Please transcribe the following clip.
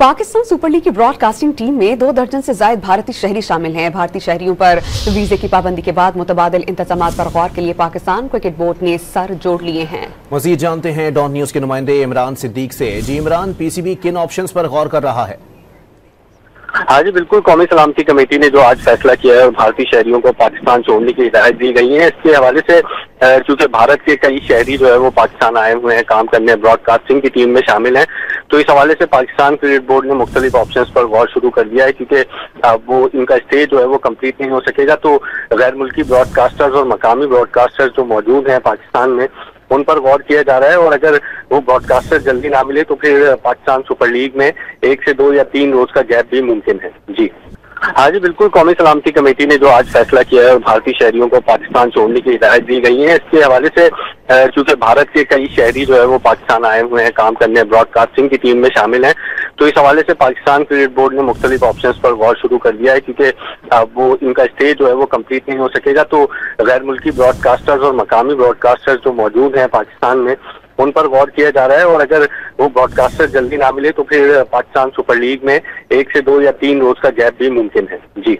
Pakistan super league की broadcasting team में 2 दर्जन से ज्यादा भारतीय शहरी शामिल हैं। भारतीय शहरियों पर वीजे की पाबंदी के बाद मुतबादिल इंतजामात पर गौर के लिए पाकिस्तान क्रिकेट बोर्ड ने सर जोड़ लिए हैं। मजीद जानते हैं डॉन न्यूज के नुमाइंदे इमरान सिद्दीक से। जी इमरान, पीसीबी किन ऑप्शंस पर गौर कर रहा है? हाँ जी बिल्कुल, कौमी सलामती कमेटी ने जो आज फैसला किया है और भारतीय शहरियों को पाकिस्तान छोड़ने की हिदायत दी गई है, इसके हवाले से क्योंकि भारत के कई शहरी जो है वो पाकिस्तान आए हुए हैं काम करने, ब्रॉडकास्टिंग की टीम में शामिल हैं, तो इस हवाले से पाकिस्तान क्रिकेट बोर्ड ने मुख्तलिफ ऑप्शंस पर गौर शुरू कर दिया है। क्योंकि वो इनका स्टे जो है वो कंप्लीट नहीं हो सकेगा, तो गैर मुल्की ब्रॉडकास्टर्स और मकामी ब्रॉडकास्टर्स जो मौजूद हैं पाकिस्तान में, उन पर गौर किया जा रहा है। और अगर वो ब्रॉडकास्टर जल्दी ना मिले तो फिर पाकिस्तान सुपर लीग में 1 से 2 या 3 रोज का गैप भी मुमकिन है। जी हाँ जी बिल्कुल, कौमी सलामती कमेटी ने जो आज फैसला किया है और भारतीय शहरियों को पाकिस्तान छोड़ने की हिदायत दी गई है, इसके हवाले से क्योंकि भारत के कई शहरी जो है वो पाकिस्तान आए हुए हैं काम करने, ब्रॉडकास्टिंग की टीम में शामिल हैं, तो इस हवाले से पाकिस्तान क्रिकेट बोर्ड ने मुख्तलिफ ऑप्शंस पर गौर शुरू कर दिया है। क्योंकि वो इनका स्टे जो है वो कंप्लीट नहीं हो सकेगा, तो गैर मुल्की ब्रॉडकास्टर्स और मकामी ब्रॉडकास्टर्स जो मौजूद हैं पाकिस्तान में, उन पर गौर किया जा रहा है। और अगर वो ब्रॉडकास्टर जल्दी ना मिले तो फिर पाकिस्तान सुपर लीग में 1 से 2 या 3 रोज का गैप भी मुमकिन है। जी।